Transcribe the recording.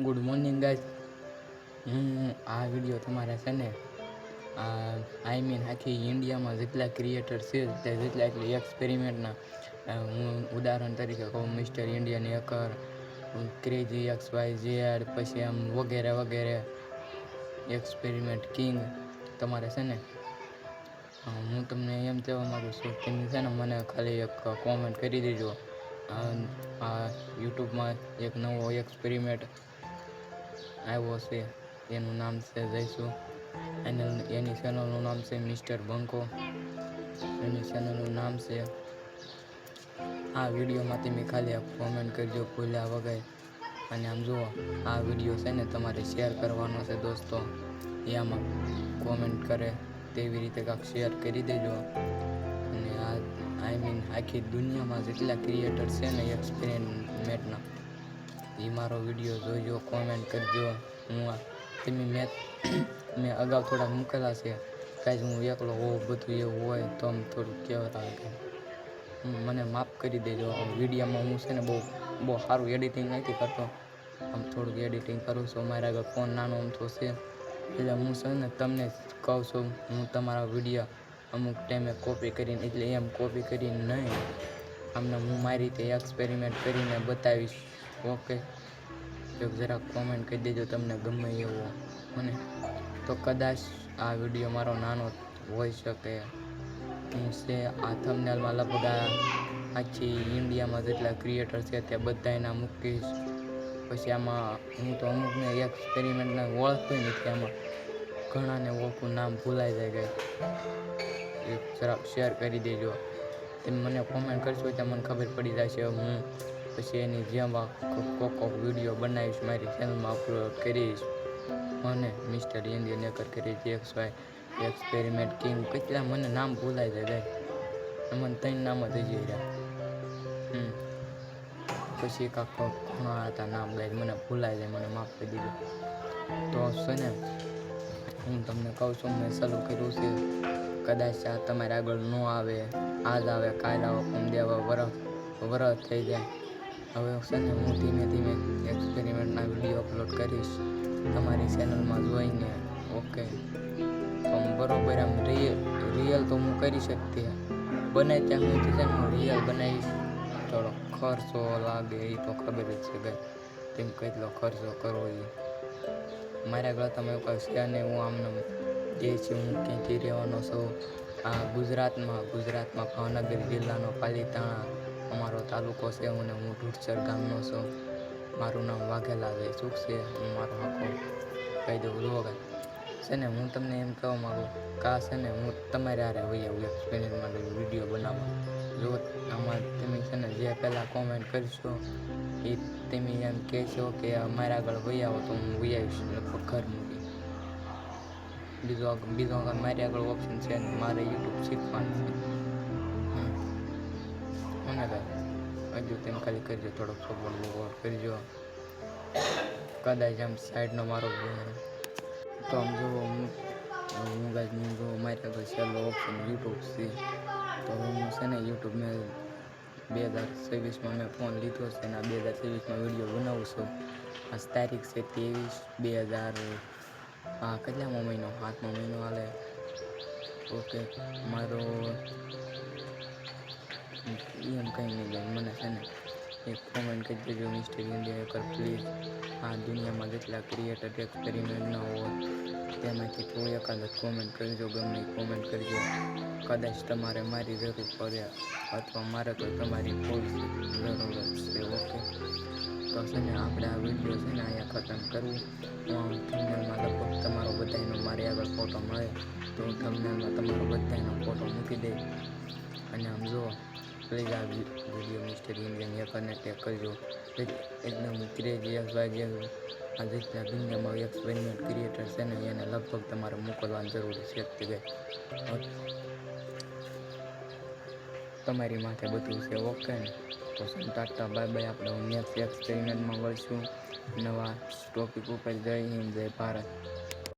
Good morning guys. હું આ video તમારા છે ને આખી ઇન્ડિયામાં જેટલા ક્રિએટર છે તે જેટલા એક્સપેરિમેન્ટના હું ઉદાહરણ તરીકે કહું mister Indian hacker, crazy XYZ, પછી આમ વગેરે વગેરે એક્સપેરિમેન્ટ કિંગ. તમારે છે ને હું તમને એમ કહેવા માગું છું કે છે ને મને ખાલી એક કોમેન્ટ કરી દેજો. આ યુટ્યુબમાં એક નવો એક્સપેરિમેન્ટ આવ્યો છે, એનું નામ છે જઈશું. એની ચેનલનું નામ છે મિસ્ટર બંકો. એની ચેનલનું નામ છે. આ વિડીયોમાંથી મેં ખાલી આ કોમેન્ટ કરજો ભૂલ્યા વગર. અને આમ જુઓ, આ વિડીયો છે ને તમારે શેર કરવાનો છે દોસ્તો. એમાં કોમેન્ટ કરે તેવી રીતે કાંઈક શેર કરી દેજો. અને આખી દુનિયામાં જેટલા ક્રિએટર છે ને એક્સપેરિમેન્ટના, એ મારો વિડીયો જોઈજો, કોમેન્ટ કરજો. મેં અગાઉ થોડાક મૂકેલા છે, કાંઈ હું એકલો હોઉં બધું એવું હોય તો આમ થોડુંક કહેવાય કે મને માફ કરી દેજો. વિડીયોમાં હું છે ને બહુ સારું એડિટિંગ નથી કરતો, આમ થોડુંક એડિટિંગ કરું છું. મારા આગળ ફોન નાનો અમથો છે, એટલે હું છે ને તમને કહું છું, હું તમારા વિડીયો અમુક ટાઈમે કોપી કરીને, એટલે એમ કોપી કરીને નહીં, આમને હું મારી રીતે એક્સપેરિમેન્ટ કરીને બતાવીશ. ઓકે, જો જરાક કોમેન્ટ કરી દેજો તમને ગમે એવો મને. તો કદાચ આ વિડીયો મારો નાનો હોઈ શકે. હું છે આ થંબનેલમાં લગભગ આખી ઇન્ડિયામાં જેટલા ક્રિએટર છે તે બધાયના મૂકીશ. પછી આમાં હું તો અમુકને એક્સપેરિમેન્ટને ઓળખતો નથી, આમાં ઘણાને ઓળખું, નામ ભૂલાઈ જાય ગઈ. એક જરાક શેર કરી દેજો. તમે મને કોમેન્ટ કરશો તો મને ખબર પડી જશે. હું પછી એની જેમ કોક વિડીયો બનાવીશ, મારી ચેનલમાં અપલોડ કરીશ. અને મિસ્ટર ઇન્ડિયન હેકર કરી XY એક્સપેરિમેન્ટ કિંગ, કેટલા મને નામ ભૂલાઈ જાય ગાય. મને 3 નામ જ હજી રહ્યા. પછી કાંક ઘણા હતા નામ ગાય, મને ભૂલાઈ જાય, મને માફ કરી દીધું. તો છે ને હું તમને કહું છું, મેં ચાલુ કર્યું છે. કદાચ આ તમારે આગળ ન આવે, આજ આવે, કાલ આવે, પમદી આવે, વરસ થઈ જાય. હવે છે ને હું ધીમે ધીમે એક્સપેરિમેન્ટના વિડીયો અપલોડ કરીશ તમારી ચેનલમાં જોઈને. ઓકે, તો બરોબર આમ રિયલ તો હું કરી શકતી, બને ત્યાં સુધી છે ને હું રિયલ બનાવીશ. થોડો ખર્ચો લાગે એ તો ખબર જ છે ભાઈ, તેમ કેટલો ખર્ચો કરવો એ મારા આગળ તમે એવું કહે છે. અને હું આમને જે છે, હું ક્યાંથી રહેવાનો છું, આ ગુજરાતમાં ભાવનગર જિલ્લાનો પાલીતાણા અમારો તાલુકો છે. હું ઢૂઢસર ગામનો છું. મારું નામ વાઘેલા છે. શું છે હું મારો આખો કહી દઉં લોગ છે ને. હું તમને એમ કહેવા માગું, કા છે ને હું તમારે હારે હોય આવું એક્સપેરિમેન્ટ વિડીયો બનાવવા. જો આમાં તમે છે ને જે પહેલાં કોમેન્ટ કરશો એ તમે એમ કહેશો કે મારા આગળ વહી આવો, તો હું વહી આવીશ લગભગ ઘર મૂકી. બીજો આગળ મારી આગળ ઓપ્શન છે ને, મારે યુટ્યુબ શીખવાનું છે. મને કાંઈ હજુ તેમ ખાલી કરજો, થોડોક સપોર્ટ કરજો. કદાચ આમ સાઈડનો મારો તો આમ જુઓ, હું ગાઈઝ જો મારી આગળ છેલ્લો ઓપ્શન યુટ્યુબ છે. તો હું છે ને યુટ્યુબ મેં 2026માં મેં ફોન લીધો છે ને આ 2026માં વિડીયો બનાવું છું. આ તારીખ છે 23/2000, કેટલામો મહિનો, 7મો મહિનો હાલે. ઓકે, મારો એમ કંઈ નહીં જાય. મને છે ને એક કોમેન્ટ કરી દેજો મિસ્ટર ઇન્ડિયન હેકર પ્લીઝ. આ દુનિયામાં જેટલા ક્રિએટર એક્સપેરિમેન્ટ ન હોય તેમાંથી કોઈ એકાદ કોમેન્ટ કરજો, ગમે કોમેન્ટ કરજો. કદાચ તમારે મારી જરૂર પડે અથવા મારે તો તમારી ફૂલ જરૂરત છે. ઓકે, તો છે ને આપણે આ વિડીયો છે ને અહીંયા ખતમ કરવું. હું થંબનેલમાં લગભગ તમારો બધાનો મારી આગળ ફોટો મળે તો હું થંબનેલમાં તમારો બધાનો ફોટો મૂકી દઈશ. અને આમ જુઓ, પ્લીઝ આ વિડીયો મિસ્ટર ઇન્ડિયન હેકરને ટેગ કરજો. એકદમ ક્રેઝી XYZ આ જેટલા દુનિયામાં એક્સપેરિમેન્ટ ક્રિએટર છે ને એને લગભગ તમારે મોકલવાની જરૂર છે જ ગઈ. તમારી માથે બધું છે. ઓકે ને, તો ટાટા બાય બાય. આપણે નેક્સ્ટ એક્સપેરિમેન્ટમાં મળશું નવા ટોપિક ઉપર. જય હિન્દ, જય ભારત.